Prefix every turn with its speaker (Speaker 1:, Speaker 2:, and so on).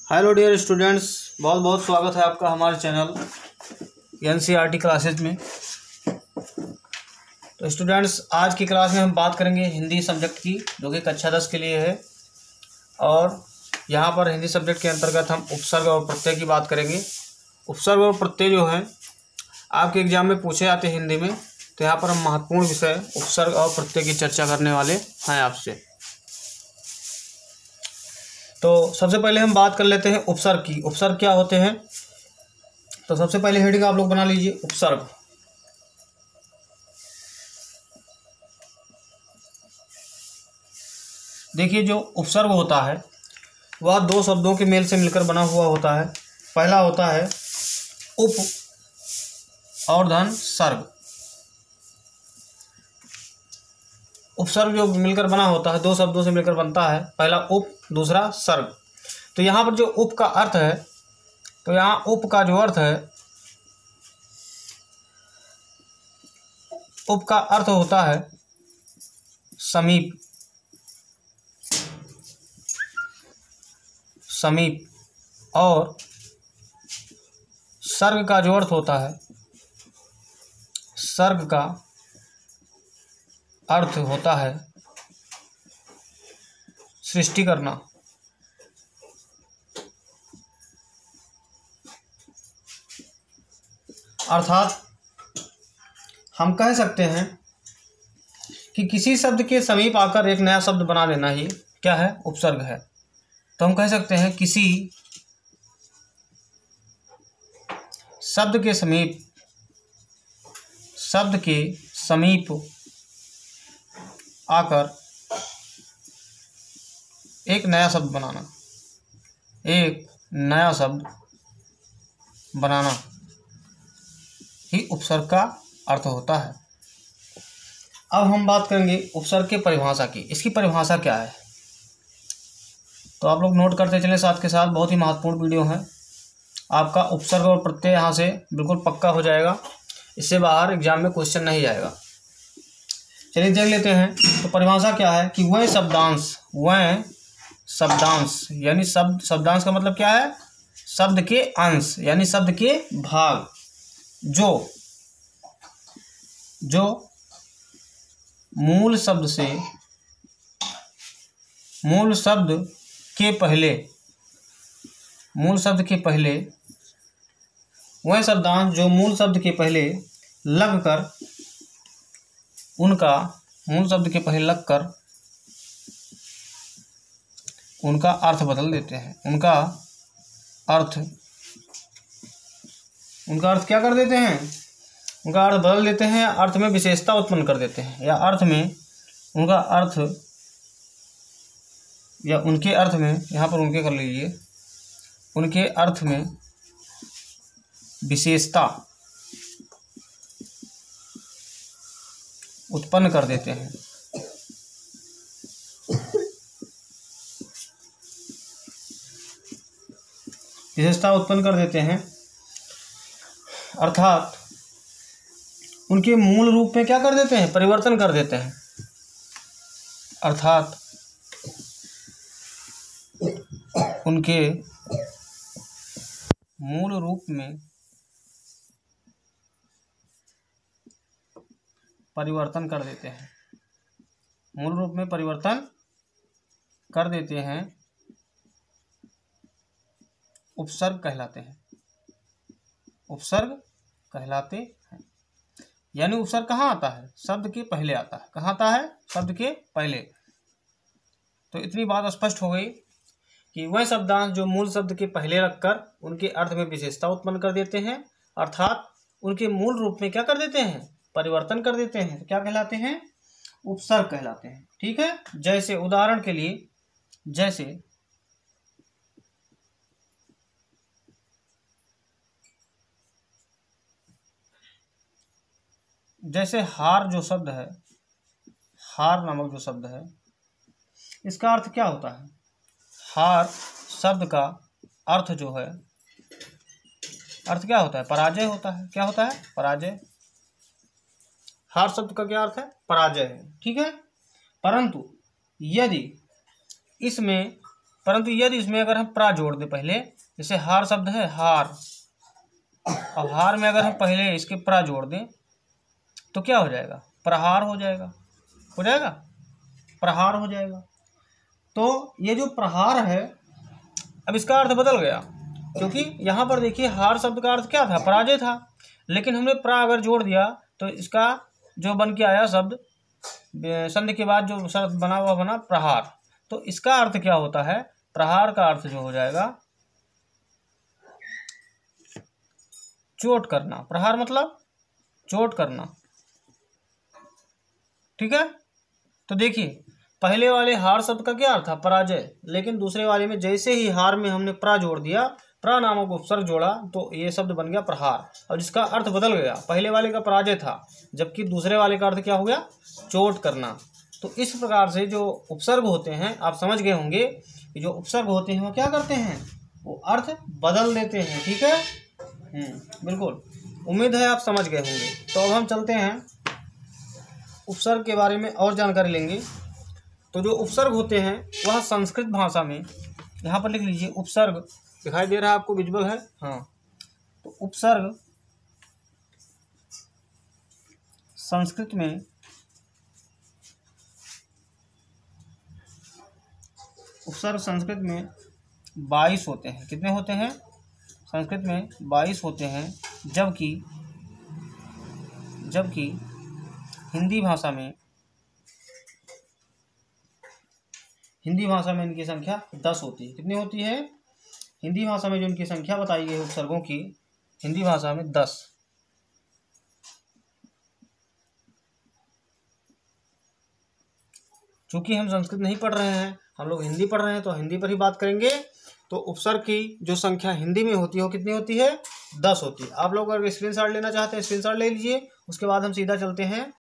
Speaker 1: Hello dear students, बहुत बहुत स्वागत है आपका हमारे चैनल एनसीईआरटी क्लासेज में। तो स्टूडेंट्स, आज की क्लास में हम बात करेंगे हिंदी सब्जेक्ट की, जो कि कक्षा 10 के लिए है। और यहाँ पर हिंदी सब्जेक्ट के अंतर्गत हम उपसर्ग और प्रत्यय की बात करेंगे। उपसर्ग और प्रत्यय जो हैं आपके एग्जाम में पूछे जाते हैं हिंदी में, तो यहाँ पर हम महत्वपूर्ण विषय उपसर्ग और प्रत्यय की चर्चा करने वाले हैं आपसे। तो सबसे पहले हम बात कर लेते हैं उपसर्ग की। उपसर्ग क्या होते हैं? तो सबसे पहले हेडिंग आप लोग बना लीजिए, उपसर्ग। देखिए, जो उपसर्ग होता है वह दो शब्दों के मेल से मिलकर बना हुआ होता है। पहला होता है उप और धन सर्ग। उपसर्ग जो मिलकर बना होता है, दो शब्दों से मिलकर बनता है। पहला उप, दूसरा सर्ग। तो यहाँ पर जो उप का अर्थ है, तो यहाँ उप का जो अर्थ है, उप का अर्थ होता है समीप। समीप। और सर्ग का जो अर्थ होता है, सर्ग का अर्थ होता है सृष्टि करना। अर्थात हम कह सकते हैं कि किसी शब्द के समीप आकर एक नया शब्द बना लेना ही क्या है? उपसर्ग है। तो हम कह सकते हैं किसी शब्द के समीप, शब्द के समीप आकर एक नया शब्द बनाना, एक नया शब्द बनाना ही उपसर्ग का अर्थ होता है। अब हम बात करेंगे उपसर्ग के परिभाषा की। इसकी परिभाषा क्या है, तो आप लोग नोट करते चलें साथ के साथ। बहुत ही महत्वपूर्ण वीडियो है। आपका उपसर्ग और प्रत्यय यहाँ से बिल्कुल पक्का हो जाएगा। इससे बाहर एग्जाम में क्वेश्चन नहीं जाएगा। चलिए देख लेते हैं। तो परिभाषा क्या है कि वह शब्दांश, वह शब्दांश यानी शब्दांश का मतलब क्या है? शब्द के अंश यानी शब्द के भाग, जो मूल शब्द के पहले, वह शब्दांश जो मूल शब्द के पहले लगकर उनका अर्थ बदल देते हैं। उनका अर्थ क्या कर देते हैं? उनका अर्थ बदल देते हैं, अर्थ में विशेषता उत्पन्न कर देते हैं, या अर्थ में उनका अर्थ, या उनके अर्थ में, यहाँ पर उनके कर लीजिए, उनके अर्थ में विशेषता उत्पन्न कर देते हैं। विशेषता उत्पन्न कर देते हैं अर्थात उनके मूल रूप में क्या कर देते हैं? परिवर्तन कर देते हैं। अर्थात उनके मूल रूप में परिवर्तन कर देते हैं। मूल रूप में परिवर्तन कर देते हैं, उपसर्ग कहलाते हैं। उपसर्ग कहलाते हैं। यानी उपसर्ग कहाँ आता है? शब्द के पहले आता है। कहाँ आता है? शब्द के पहले। तो इतनी बात स्पष्ट हो गई कि वह शब्दांश जो मूल शब्द के पहले रखकर उनके अर्थ में विशेषता उत्पन्न कर देते हैं, अर्थात उनके मूल रूप में क्या कर देते हैं? परिवर्तन कर देते हैं। तो क्या कहलाते हैं? उपसर्ग कहलाते हैं। ठीक है। जैसे उदाहरण के लिए, जैसे हार जो शब्द है, हार नामक जो शब्द है, इसका अर्थ क्या होता है? हार शब्द का अर्थ जो है, अर्थ क्या होता है? पराजय होता है। क्या होता है? पराजय। हार शब्द का क्या अर्थ है? पराजय है। ठीक है। परंतु यदि इसमें परंतु यदि इसमें अगर हम प्रा जोड़ दें पहले, जैसे हार शब्द है हार, और हार में अगर हम पहले इसके प्रा जोड़ दें तो क्या हो जाएगा? प्रहार हो जाएगा, हो जाएगा, प्रहार हो जाएगा। तो ये जो प्रहार है, अब इसका अर्थ बदल गया, क्योंकि यहाँ पर देखिए हार शब्द का अर्थ क्या था? पराजय था, लेकिन हमने प्रा अगर जोड़ दिया तो इसका जो बन के आया शब्द संधि के बाद जो शब्द बना हुआ बना प्रहार। तो इसका अर्थ क्या होता है? प्रहार का अर्थ जो हो जाएगा चोट करना। प्रहार मतलब चोट करना, ठीक है। तो देखिए पहले वाले हार शब्द का क्या अर्थ था? पराजय, लेकिन दूसरे वाले में जैसे ही हार में हमने प्रा जोड़ दिया, प्रा नामक उपसर्ग जोड़ा, तो ये शब्द बन गया प्रहार, और जिसका अर्थ बदल गया। पहले वाले का पराजय था, जबकि दूसरे वाले का अर्थ क्या हो गया? चोट करना। तो इस प्रकार से जो उपसर्ग होते हैं, आप समझ गए होंगे कि जो उपसर्ग होते हैं वो क्या करते हैं? वो अर्थ बदल देते हैं, ठीक है। बिल्कुल, उम्मीद है आप समझ गए होंगे। तो अब हम चलते हैं उपसर्ग के बारे में और जानकारी लेंगे। तो जो उपसर्ग होते हैं वह संस्कृत भाषा में, यहाँ पर लिख लीजिए उपसर्ग, दिखाई दे रहा है आपको, विजुअल है? हाँ। तो उपसर्ग संस्कृत में उपसर्ग संस्कृत में 22 होते हैं। कितने होते हैं? संस्कृत में 22 होते हैं, जबकि हिंदी भाषा में इनकी संख्या 10 होती है। कितनी होती है? हिंदी भाषा में जो इनकी संख्या बताई गई उपसर्गों की, हिंदी भाषा में 10। चूंकि हम संस्कृत नहीं पढ़ रहे हैं, हम लोग हिंदी पढ़ रहे हैं, तो हिंदी पर ही बात करेंगे। तो उपसर्ग की जो संख्या हिंदी में होती है वो कितनी होती है? 10 होती है। आप लोग अगर स्क्रीनशॉट लेना चाहते हैं स्क्रीनशॉट ले लीजिए, उसके बाद हम सीधा चलते हैं